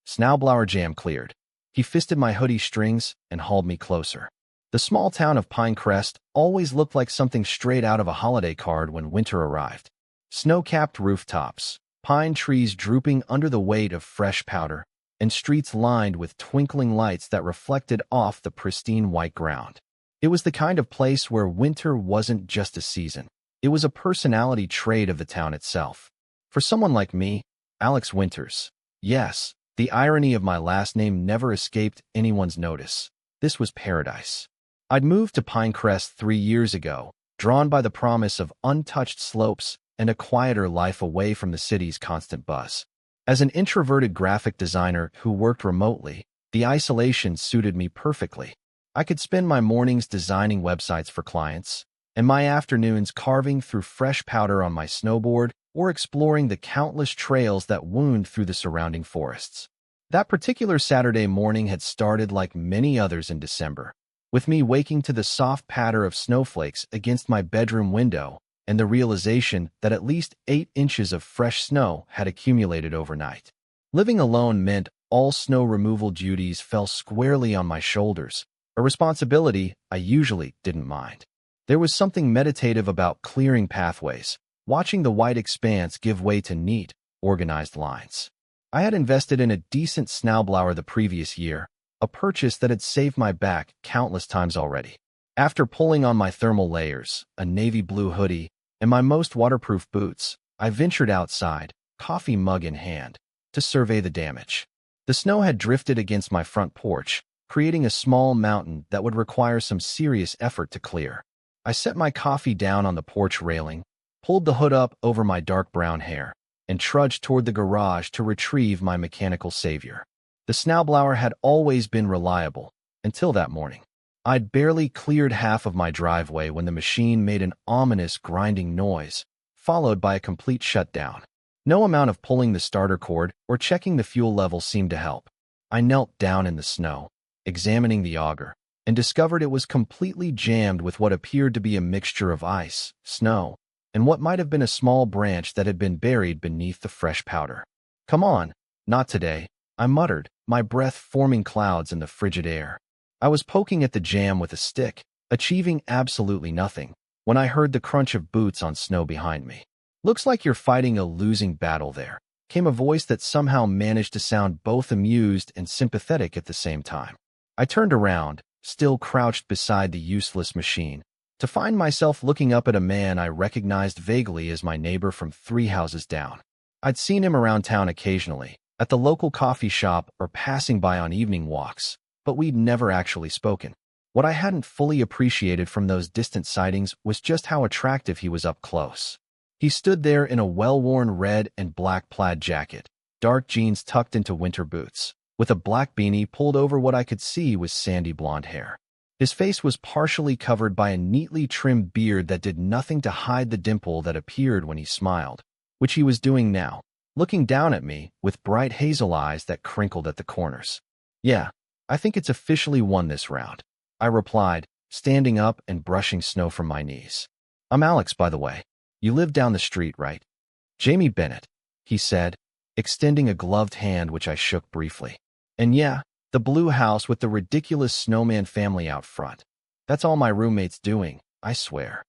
Snowblower jam cleared. He fisted my hoodie strings and hauled me closer. The small town of Pinecrest always looked like something straight out of a holiday card when winter arrived. Snow-capped rooftops, pine trees drooping under the weight of fresh powder, and streets lined with twinkling lights that reflected off the pristine white ground. It was the kind of place where winter wasn't just a season. It was a personality trait of the town itself. For someone like me, Alex Winters, yes, the irony of my last name never escaped anyone's notice. This was paradise. I'd moved to Pinecrest 3 years ago, drawn by the promise of untouched slopes and a quieter life away from the city's constant buzz. As an introverted graphic designer who worked remotely, the isolation suited me perfectly. I could spend my mornings designing websites for clients, and my afternoons carving through fresh powder on my snowboard or exploring the countless trails that wound through the surrounding forests. That particular Saturday morning had started like many others in December, with me waking to the soft patter of snowflakes against my bedroom window and the realization that at least 8 inches of fresh snow had accumulated overnight. Living alone meant all snow removal duties fell squarely on my shoulders, a responsibility I usually didn't mind. There was something meditative about clearing pathways, watching the white expanse give way to neat, organized lines. I had invested in a decent snowblower the previous year, a purchase that had saved my back countless times already. After pulling on my thermal layers, a navy blue hoodie, and my most waterproof boots, I ventured outside, coffee mug in hand, to survey the damage. The snow had drifted against my front porch, creating a small mountain that would require some serious effort to clear. I set my coffee down on the porch railing, pulled the hood up over my dark brown hair, and trudged toward the garage to retrieve my mechanical savior. The snowblower had always been reliable, until that morning. I'd barely cleared half of my driveway when the machine made an ominous grinding noise, followed by a complete shutdown. No amount of pulling the starter cord or checking the fuel level seemed to help. I knelt down in the snow, examining the auger, and discovered it was completely jammed with what appeared to be a mixture of ice, snow, and what might have been a small branch that had been buried beneath the fresh powder. "Come on, not today," I muttered, my breath forming clouds in the frigid air. I was poking at the jam with a stick, achieving absolutely nothing, when I heard the crunch of boots on snow behind me. "Looks like you're fighting a losing battle there," came a voice that somehow managed to sound both amused and sympathetic at the same time. I turned around, still crouched beside the useless machine, to find myself looking up at a man I recognized vaguely as my neighbor from 3 houses down. I'd seen him around town occasionally, at the local coffee shop or passing by on evening walks, but we'd never actually spoken. What I hadn't fully appreciated from those distant sightings was just how attractive he was up close. He stood there in a well-worn red and black plaid jacket, dark jeans tucked into winter boots, with a black beanie pulled over what I could see was sandy blonde hair. His face was partially covered by a neatly trimmed beard that did nothing to hide the dimple that appeared when he smiled, which he was doing now, looking down at me with bright hazel eyes that crinkled at the corners. "Yeah, I think it's officially won this round," I replied, standing up and brushing snow from my knees. "I'm Alex, by the way. You live down the street, right?" "Jamie Bennett," he said, extending a gloved hand which I shook briefly. "And yeah, the blue house with the ridiculous snowman family out front. That's all my roommate's doing, I swear."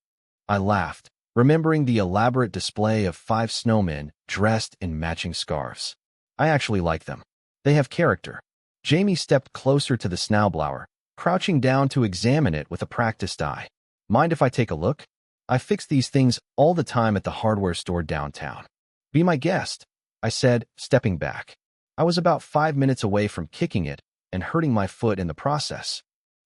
I laughed, remembering the elaborate display of 5 snowmen dressed in matching scarves. "I actually like them. They have character." Jamie stepped closer to the snowblower, crouching down to examine it with a practiced eye. "Mind if I take a look? I fix these things all the time at the hardware store downtown." "Be my guest," I said, stepping back. I was about 5 minutes away from kicking it and hurting my foot in the process.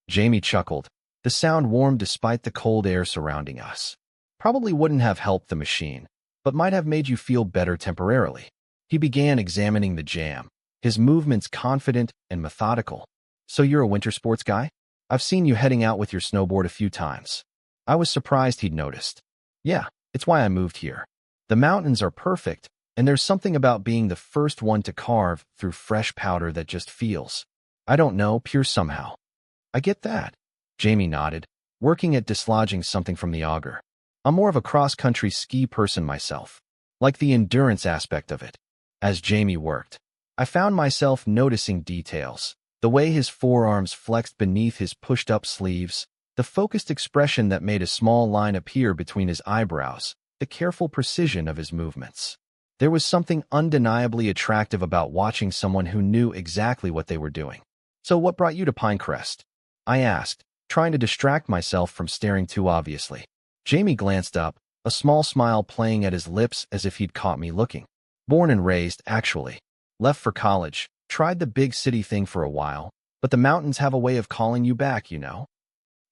Jamie chuckled. The sound warmed despite the cold air surrounding us. "Probably wouldn't have helped the machine, but might have made you feel better temporarily." He began examining the jam, his movements confident and methodical. "So you're a winter sports guy? I've seen you heading out with your snowboard a few times." I was surprised he'd noticed. "Yeah, it's why I moved here. The mountains are perfect, and there's something about being the first one to carve through fresh powder that just feels, I don't know, pure somehow." "I get that," Jamie nodded, working at dislodging something from the auger. "I'm more of a cross-country ski person myself, like the endurance aspect of it." As Jamie worked, I found myself noticing details. The way his forearms flexed beneath his pushed-up sleeves, the focused expression that made a small line appear between his eyebrows, the careful precision of his movements. There was something undeniably attractive about watching someone who knew exactly what they were doing. "So what brought you to Pinecrest?" I asked, trying to distract myself from staring too obviously. Jamie glanced up, a small smile playing at his lips as if he'd caught me looking. "Born and raised, actually. Left for college, tried the big city thing for a while, but the mountains have a way of calling you back, you know."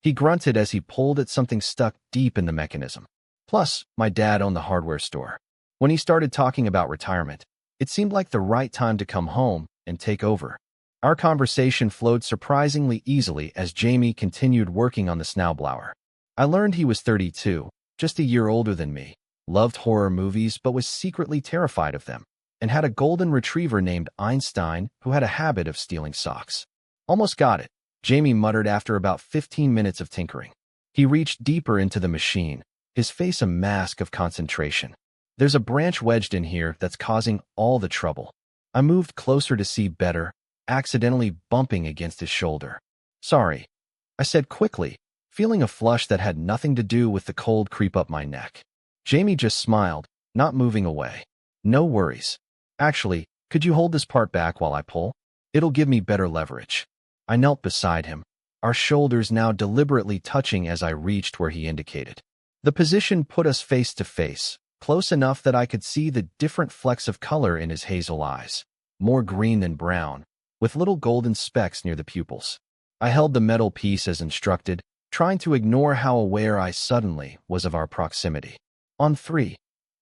He grunted as he pulled at something stuck deep in the mechanism. "Plus, my dad owned the hardware store. When he started talking about retirement, it seemed like the right time to come home and take over." Our conversation flowed surprisingly easily as Jamie continued working on the Snowblower. I learned he was 32, just a year older than me, loved horror movies but was secretly terrified of them, and had a golden retriever named Einstein who had a habit of stealing socks. "Almost got it," Jamie muttered after about 15 minutes of tinkering. He reached deeper into the machine, his face a mask of concentration. "There's a branch wedged in here that's causing all the trouble." I moved closer to see better, accidentally bumping against his shoulder. "Sorry," I said quickly, feeling a flush that had nothing to do with the cold creep up my neck. Jamie just smiled, not moving away. "No worries. Actually, could you hold this part back while I pull? It'll give me better leverage." I knelt beside him, our shoulders now deliberately touching as I reached where he indicated. The position put us face to face, close enough that I could see the different flecks of color in his hazel eyes, more green than brown, with little golden specks near the pupils. I held the metal piece as instructed, trying to ignore how aware I suddenly was of our proximity. "On three,"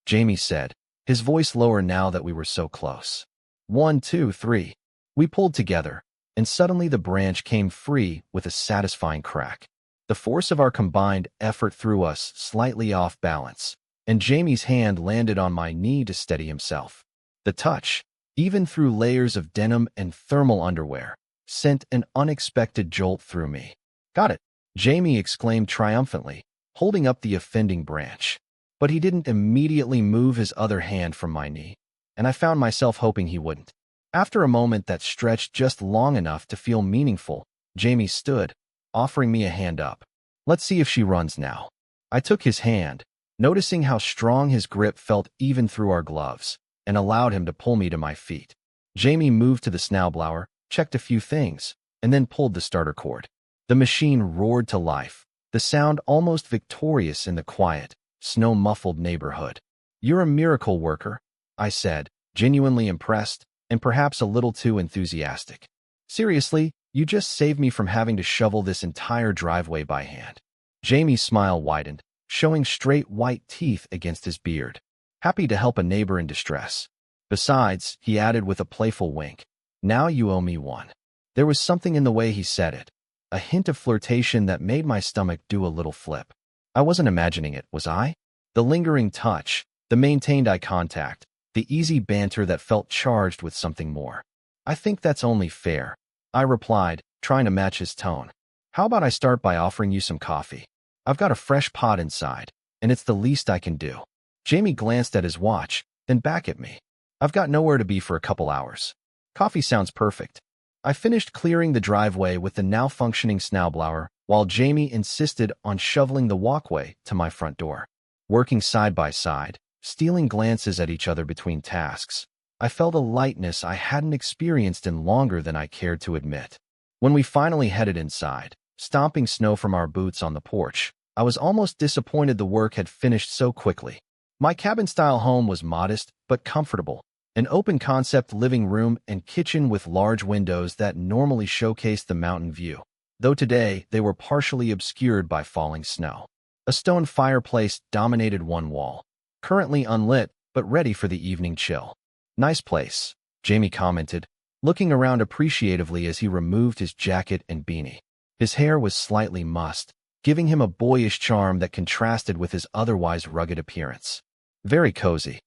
Jamie said, his voice lower now that we were so close. "1, 2, 3. We pulled together, and suddenly the branch came free with a satisfying crack. The force of our combined effort threw us slightly off balance, and Jamie's hand landed on my knee to steady himself. The touch, even through layers of denim and thermal underwear, sent an unexpected jolt through me. "Got it," Jamie exclaimed triumphantly, holding up the offending branch. But he didn't immediately move his other hand from my knee, and I found myself hoping he wouldn't. After a moment that stretched just long enough to feel meaningful, Jamie stood, offering me a hand up. "Let's see if she runs now." I took his hand, noticing how strong his grip felt even through our gloves, and allowed him to pull me to my feet. Jamie moved to the Snowblower, checked a few things, and then pulled the starter cord. The machine roared to life, the sound almost victorious in the quiet, snow-muffled neighborhood. "You're a miracle worker," I said, genuinely impressed, and perhaps a little too enthusiastic. "Seriously, you just saved me from having to shovel this entire driveway by hand." Jamie's smile widened, showing straight white teeth against his beard. "Happy to help a neighbor in distress. Besides," he added with a playful wink, "now you owe me one." There was something in the way he said it, a hint of flirtation that made my stomach do a little flip. I wasn't imagining it, was I? The lingering touch, the maintained eye contact, the easy banter that felt charged with something more. "I think that's only fair," I replied, trying to match his tone. "How about I start by offering you some coffee? I've got a fresh pot inside, and it's the least I can do." Jamie glanced at his watch, then back at me. "I've got nowhere to be for a couple hours. Coffee sounds perfect." I finished clearing the driveway with the now functioning Snowblower, while Jamie insisted on shoveling the walkway to my front door. Working side by side, stealing glances at each other between tasks, I felt a lightness I hadn't experienced in longer than I cared to admit. When we finally headed inside, stomping snow from our boots on the porch, I was almost disappointed the work had finished so quickly. My cabin-style home was modest but comfortable, an open-concept living room and kitchen with large windows that normally showcased the mountain view, though today they were partially obscured by falling snow. A stone fireplace dominated one wall, currently unlit but ready for the evening chill. "Nice place," Jamie commented, looking around appreciatively as he removed his jacket and beanie. His hair was slightly mussed, giving him a boyish charm that contrasted with his otherwise rugged appearance. "Very cozy."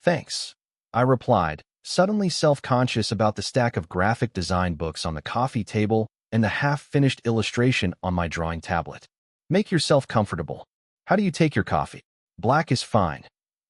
"Thanks," I replied, suddenly self-conscious about the stack of graphic design books on the coffee table and the half-finished illustration on my drawing tablet. "Make yourself comfortable. How do you take your coffee?" "Black is fine,"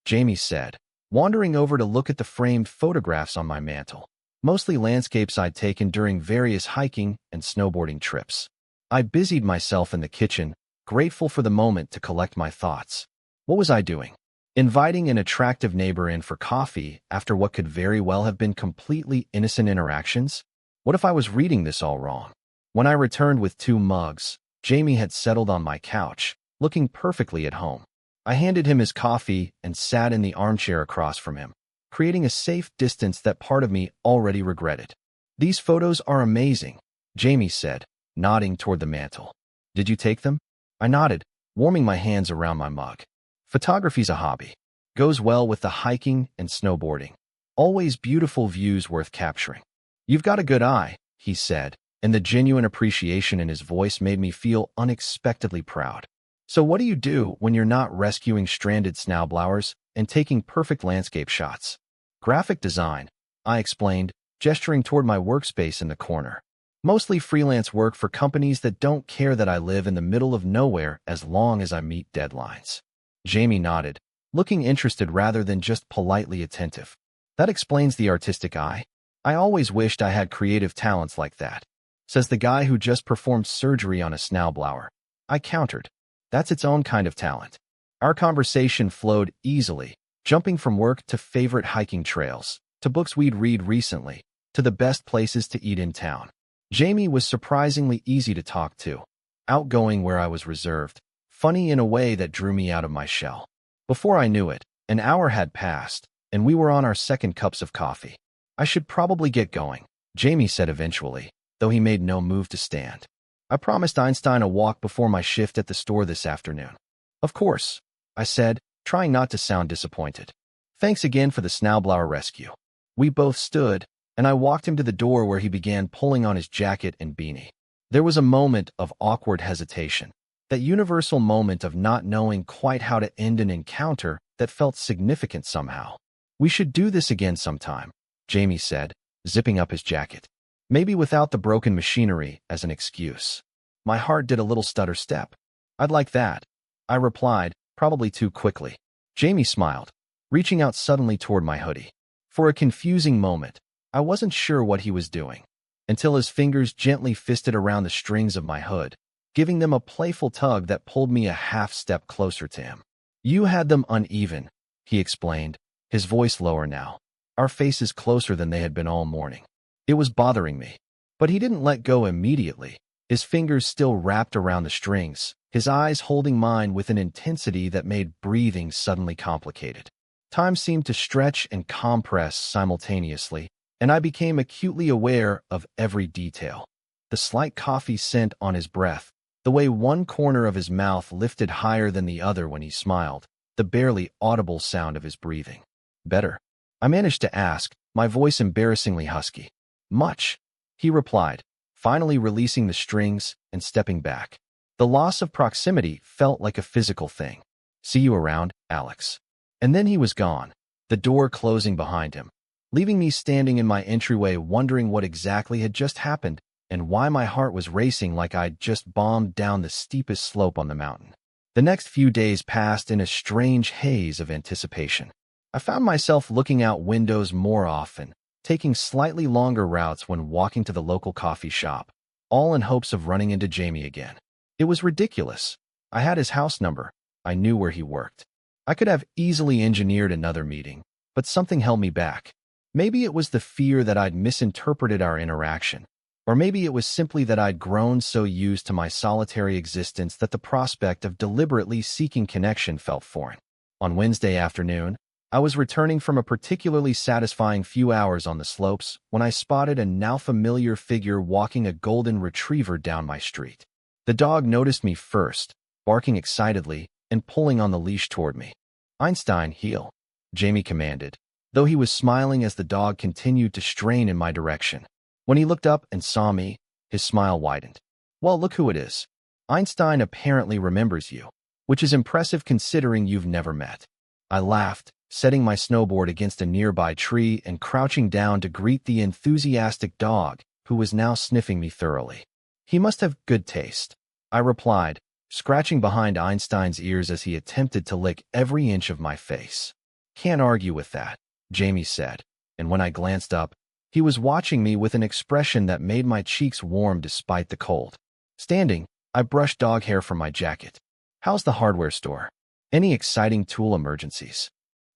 Jamie said, wandering over to look at the framed photographs on my mantel. mostly landscapes I'd taken during various hiking and snowboarding trips. I busied myself in the kitchen, grateful for the moment to collect my thoughts. What was I doing? Inviting an attractive neighbor in for coffee after what could very well have been completely innocent interactions? What if I was reading this all wrong? When I returned with 2 mugs, Jamie had settled on my couch, looking perfectly at home. I handed him his coffee and sat in the armchair across from him, creating a safe distance that part of me already regretted. "These photos are amazing," Jamie said, nodding toward the mantel. "Did you take them?" I nodded, warming my hands around my mug. Photography's a hobby. Goes well with the hiking and snowboarding. Always beautiful views worth capturing. "You've got a good eye," he said, and the genuine appreciation in his voice made me feel unexpectedly proud. "So what do you do when you're not rescuing stranded snowblowers and taking perfect landscape shots?" "Graphic design," I explained, gesturing toward my workspace in the corner. "Mostly freelance work for companies that don't care that I live in the middle of nowhere as long as I meet deadlines." Jamie nodded, looking interested rather than just politely attentive. "That explains the artistic eye. I always wished I had creative talents like that," says the guy who just performed surgery on a snowblower. I countered. "That's its own kind of talent." Our conversation flowed easily, jumping from work to favorite hiking trails, to books we'd read recently, to the best places to eat in town. Jamie was surprisingly easy to talk to, outgoing where I was reserved, funny in a way that drew me out of my shell. Before I knew it, an hour had passed, and we were on our second cups of coffee. "I should probably get going," Jamie said eventually, though he made no move to stand. "I promised Einstein a walk before my shift at the store this afternoon." "Of course," I said, trying not to sound disappointed. "Thanks again for the snowblower rescue." We both stood, and I walked him to the door where he began pulling on his jacket and beanie. There was a moment of awkward hesitation, that universal moment of not knowing quite how to end an encounter that felt significant somehow. "We should do this again sometime," Jamie said, zipping up his jacket. Maybe without the broken machinery as an excuse. My heart did a little stutter step. "I'd like that," I replied, probably too quickly. Jamie smiled, reaching out suddenly toward my hoodie. For a confusing moment, I wasn't sure what he was doing, until his fingers gently fisted around the strings of my hood, giving them a playful tug that pulled me a half-step closer to him. "You had them uneven," he explained, his voice lower now, our faces closer than they had been all morning. It was bothering me, but he didn't let go immediately, his fingers still wrapped around the strings, his eyes holding mine with an intensity that made breathing suddenly complicated. Time seemed to stretch and compress simultaneously, and I became acutely aware of every detail. The slight coffee scent on his breath, the way one corner of his mouth lifted higher than the other when he smiled, the barely audible sound of his breathing. "Better?" I managed to ask, my voice embarrassingly husky. "Much," he replied, finally releasing the strings and stepping back. The loss of proximity felt like a physical thing. "See you around, Alex." And then he was gone, the door closing behind him, leaving me standing in my entryway wondering what exactly had just happened and why my heart was racing like I'd just bombed down the steepest slope on the mountain. The next few days passed in a strange haze of anticipation. I found myself looking out windows more often, taking slightly longer routes when walking to the local coffee shop, all in hopes of running into Jamie again. It was ridiculous. I had his house number. I knew where he worked. I could have easily engineered another meeting, but something held me back. Maybe it was the fear that I'd misinterpreted our interaction, or maybe it was simply that I'd grown so used to my solitary existence that the prospect of deliberately seeking connection felt foreign. On Wednesday afternoon, I was returning from a particularly satisfying few hours on the slopes when I spotted a now familiar figure walking a golden retriever down my street. The dog noticed me first, barking excitedly and pulling on the leash toward me. "Einstein, heel," Jamie commanded, though he was smiling as the dog continued to strain in my direction. When he looked up and saw me, his smile widened. "Well, look who it is. Einstein apparently remembers you, which is impressive considering you've never met." I laughed, setting my snowboard against a nearby tree and crouching down to greet the enthusiastic dog, who was now sniffing me thoroughly. "He must have good taste," I replied, scratching behind Einstein's ears as he attempted to lick every inch of my face. "Can't argue with that," Jamie said, and when I glanced up, He was watching me with an expression that made my cheeks warm despite the cold. Standing, I brushed dog hair from my jacket. How's the hardware store? Any exciting tool emergencies?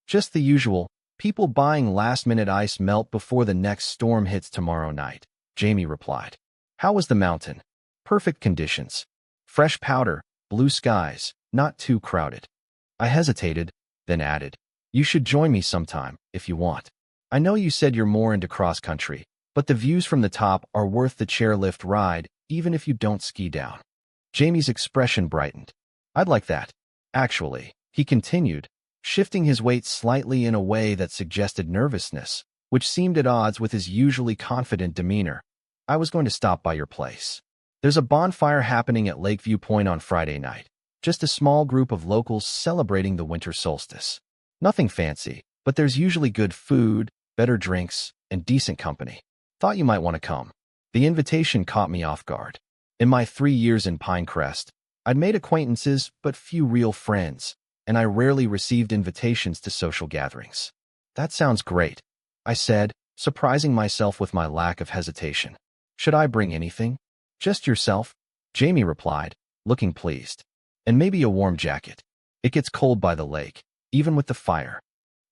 Just the usual, people buying last-minute ice melt before the next storm hits tomorrow night, Jamie replied. How was the mountain? Perfect conditions. Fresh powder, blue skies, not too crowded. I hesitated, then added, you should join me sometime, if you want. I know you said you're more into cross-country, but the views from the top are worth the chairlift ride, even if you don't ski down. Jamie's expression brightened. I'd like that. Actually, he continued, shifting his weight slightly in a way that suggested nervousness, which seemed at odds with his usually confident demeanor. I was going to stop by your place. There's a bonfire happening at Lakeview Point on Friday night. Just a small group of locals celebrating the winter solstice. Nothing fancy, but there's usually good food, better drinks, and decent company. Thought you might want to come. The invitation caught me off guard. In my 3 years in Pinecrest, I'd made acquaintances but few real friends, and I rarely received invitations to social gatherings. That sounds great, I said, surprising myself with my lack of hesitation. Should I bring anything? Just yourself, Jamie replied, looking pleased. And maybe a warm jacket. It gets cold by the lake, even with the fire.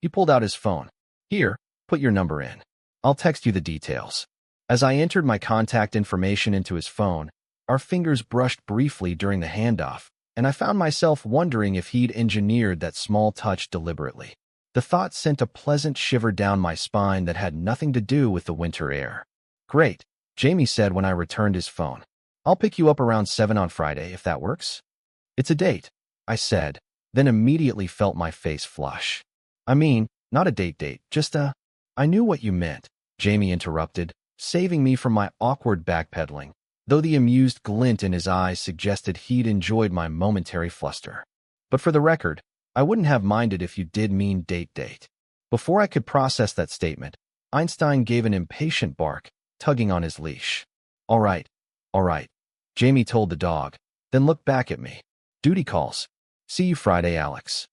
He pulled out his phone. Here, put your number in. I'll text you the details. As I entered my contact information into his phone, our fingers brushed briefly during the handoff, and I found myself wondering if he'd engineered that small touch deliberately. The thought sent a pleasant shiver down my spine that had nothing to do with the winter air. Great, Jamie said when I returned his phone. I'll pick you up around 7 on Friday, if that works. It's a date, I said, then immediately felt my face flush. I mean, not a date, just a... I knew what you meant, Jamie interrupted, saving me from my awkward backpedaling, though the amused glint in his eyes suggested he'd enjoyed my momentary fluster. But for the record, I wouldn't have minded if you did mean date. Before I could process that statement, Einstein gave an impatient bark, tugging on his leash. All right, Jamie told the dog, then looked back at me. Duty calls. See you Friday, Alex.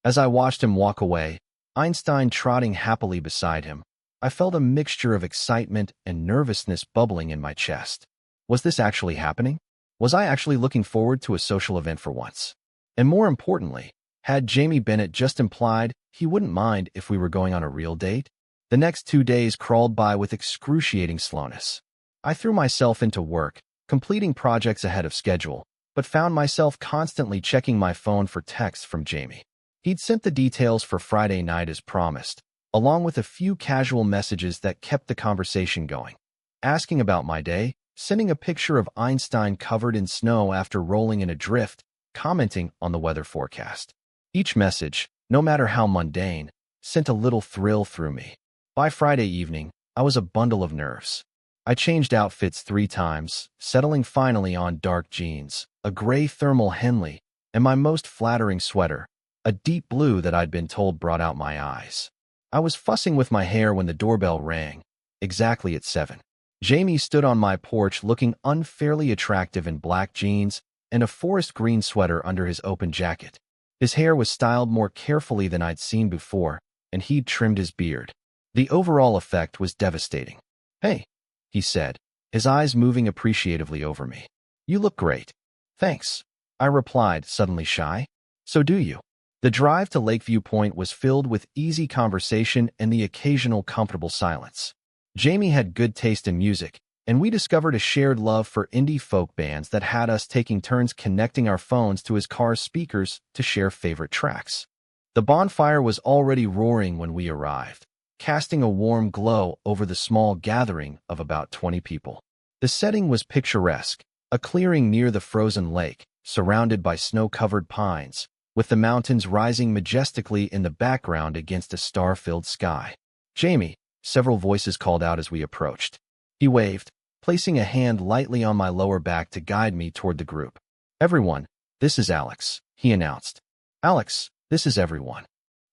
As I watched him walk away, Einstein trotting happily beside him, I felt a mixture of excitement and nervousness bubbling in my chest. Was this actually happening? Was I actually looking forward to a social event for once? And more importantly, had Jamie Bennett just implied he wouldn't mind if we were going on a real date? The next 2 days crawled by with excruciating slowness. I threw myself into work, completing projects ahead of schedule, but found myself constantly checking my phone for texts from Jamie. He'd sent the details for Friday night as promised, along with a few casual messages that kept the conversation going. Asking about my day, sending a picture of Einstein covered in snow after rolling in a drift, commenting on the weather forecast. Each message, no matter how mundane, sent a little thrill through me. By Friday evening, I was a bundle of nerves. I changed outfits 3 times, settling finally on dark jeans, a gray thermal Henley, and my most flattering sweater, a deep blue that I'd been told brought out my eyes. I was fussing with my hair when the doorbell rang, exactly at 7. Jamie stood on my porch looking unfairly attractive in black jeans and a forest green sweater under his open jacket. His hair was styled more carefully than I'd seen before, and he'd trimmed his beard. The overall effect was devastating. Hey, he said, his eyes moving appreciatively over me. You look great. Thanks, I replied, suddenly shy. So do you. The drive to Lakeview Point was filled with easy conversation and the occasional comfortable silence. Jamie had good taste in music, and we discovered a shared love for indie folk bands that had us taking turns connecting our phones to his car's speakers to share favorite tracks. The bonfire was already roaring when we arrived, casting a warm glow over the small gathering of about 20 people. The setting was picturesque, a clearing near the frozen lake, surrounded by snow-covered pines, with the mountains rising majestically in the background against a star-filled sky. Jamie, several voices called out as we approached. He waved, placing a hand lightly on my lower back to guide me toward the group. Everyone, this is Alex, he announced. Alex, this is everyone.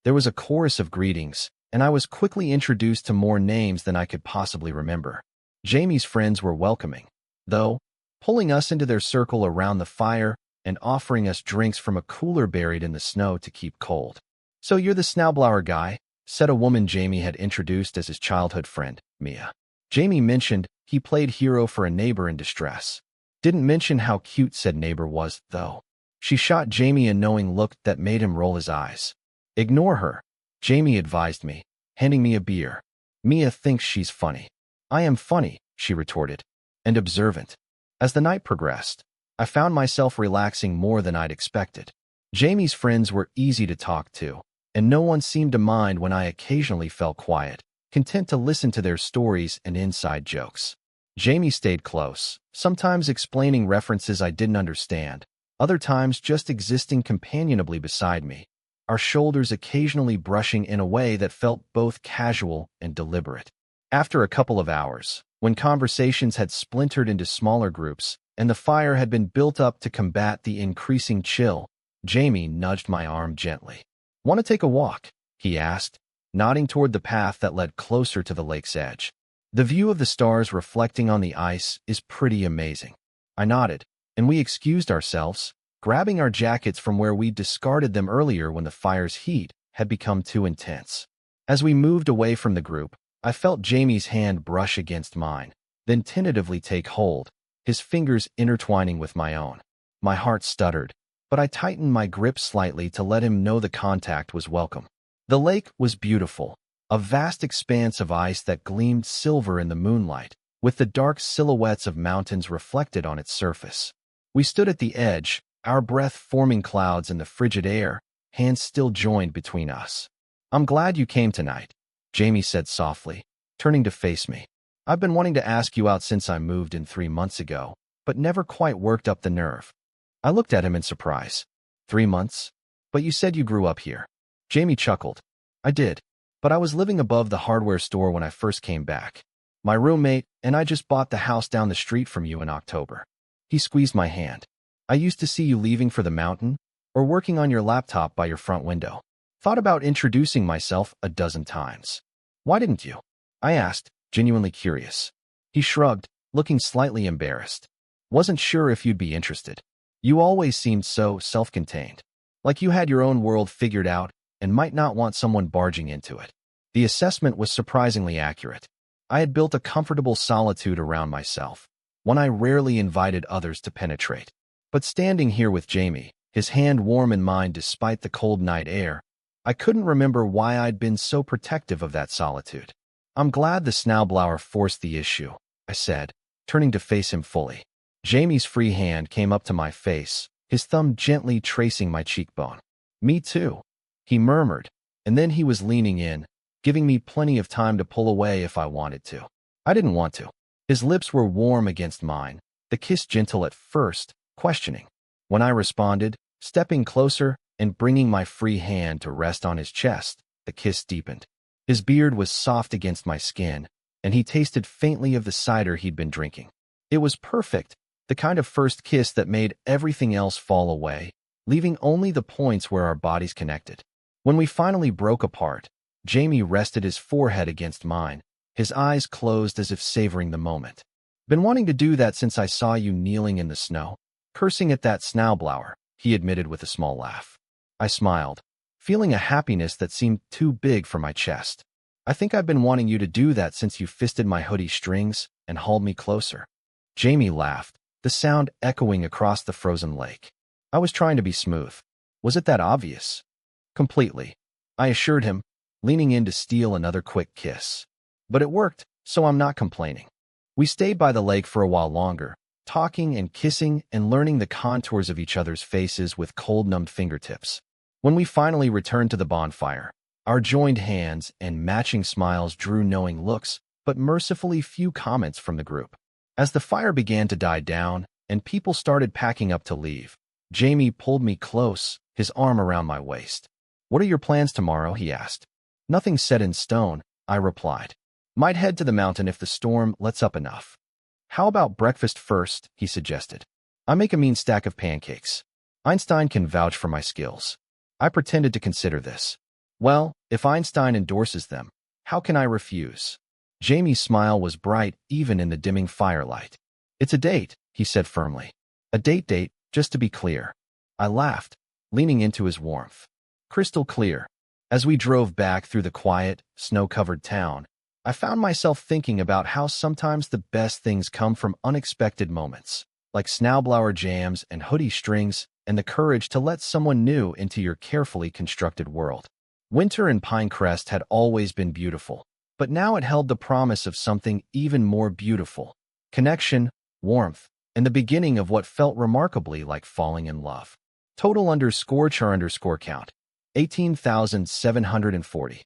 There was a chorus of greetings, and I was quickly introduced to more names than I could possibly remember. Jamie's friends were welcoming, though, pulling us into their circle around the fire and offering us drinks from a cooler buried in the snow to keep cold. So you're the Snowblower guy, said a woman Jamie had introduced as his childhood friend, Mia. Jamie mentioned he played hero for a neighbor in distress. Didn't mention how cute said neighbor was, though. She shot Jamie a knowing look that made him roll his eyes. Ignore her, Jamie advised me, handing me a beer. Mia thinks she's funny. I am funny, she retorted, and observant. As the night progressed, I found myself relaxing more than I'd expected. Jamie's friends were easy to talk to, and no one seemed to mind when I occasionally fell quiet, content to listen to their stories and inside jokes. Jamie stayed close, sometimes explaining references I didn't understand, other times just existing companionably beside me, our shoulders occasionally brushing in a way that felt both casual and deliberate. After a couple of hours, when conversations had splintered into smaller groups and the fire had been built up to combat the increasing chill, Jamie nudged my arm gently. "Want to take a walk?" he asked, nodding toward the path that led closer to the lake's edge. "The view of the stars reflecting on the ice is pretty amazing." I nodded, and we excused ourselves, grabbing our jackets from where we'd discarded them earlier when the fire's heat had become too intense. As we moved away from the group, I felt Jamie's hand brush against mine, then tentatively take hold, his fingers intertwining with my own. My heart stuttered, but I tightened my grip slightly to let him know the contact was welcome. The lake was beautiful, a vast expanse of ice that gleamed silver in the moonlight, with the dark silhouettes of mountains reflected on its surface. We stood at the edge, our breath forming clouds in the frigid air, hands still joined between us. "I'm glad you came tonight," Jamie said softly, turning to face me. "I've been wanting to ask you out since I moved in 3 months ago, but never quite worked up the nerve." I looked at him in surprise. 3 months? But you said you grew up here." Jamie chuckled. "I did, but I was living above the hardware store when I first came back. My roommate and I just bought the house down the street from you in October." He squeezed my hand. "I used to see you leaving for the mountain or working on your laptop by your front window. Thought about introducing myself a dozen times." "Why didn't you?" I asked, genuinely curious. He shrugged, looking slightly embarrassed. "Wasn't sure if you'd be interested. You always seemed so self-contained, like you had your own world figured out and might not want someone barging into it." The assessment was surprisingly accurate. I had built a comfortable solitude around myself, one I rarely invited others to penetrate. But standing here with Jamie, his hand warm in mine despite the cold night air, I couldn't remember why I'd been so protective of that solitude. "I'm glad the Snowblower forced the issue," I said, turning to face him fully. Jamie's free hand came up to my face, his thumb gently tracing my cheekbone. "Me too," he murmured, and then he was leaning in, giving me plenty of time to pull away if I wanted to. I didn't want to. His lips were warm against mine, the kiss gentle at first, questioning. When I responded, stepping closer and bringing my free hand to rest on his chest, the kiss deepened. His beard was soft against my skin, and he tasted faintly of the cider he'd been drinking. It was perfect, the kind of first kiss that made everything else fall away, leaving only the points where our bodies connected. When we finally broke apart, Jamie rested his forehead against mine, his eyes closed as if savoring the moment. "Been wanting to do that since I saw you kneeling in the snow, cursing at that Snowblower," he admitted with a small laugh. I smiled, feeling a happiness that seemed too big for my chest. "I think I've been wanting you to do that since you fisted my hoodie strings and hauled me closer." Jamie laughed, the sound echoing across the frozen lake. I was trying to be smooth. "Was it that obvious?" "Completely," I assured him, leaning in to steal another quick kiss. "But it worked, so I'm not complaining." We stayed by the lake for a while longer, talking and kissing and learning the contours of each other's faces with cold-numbed fingertips. When we finally returned to the bonfire, our joined hands and matching smiles drew knowing looks, but mercifully few comments from the group. As the fire began to die down and people started packing up to leave, Jamie pulled me close, his arm around my waist. "What are your plans tomorrow?" he asked. "Nothing set in stone," I replied. "Might head to the mountain if the storm lets up enough." "How about breakfast first?" he suggested. "I make a mean stack of pancakes. Einstein can vouch for my skills." I pretended to consider this. "Well, if Einstein endorses them, how can I refuse?" Jamie's smile was bright even in the dimming firelight. "It's a date," he said firmly. "A date, just to be clear." I laughed, leaning into his warmth. "Crystal clear." As we drove back through the quiet, snow-covered town, I found myself thinking about how sometimes the best things come from unexpected moments, like Snowblower jams and hoodie strings, and the courage to let someone new into your carefully constructed world. Winter in Pinecrest had always been beautiful, but now it held the promise of something even more beautiful: connection, warmth, and the beginning of what felt remarkably like falling in love. Total _char_count, 18,740.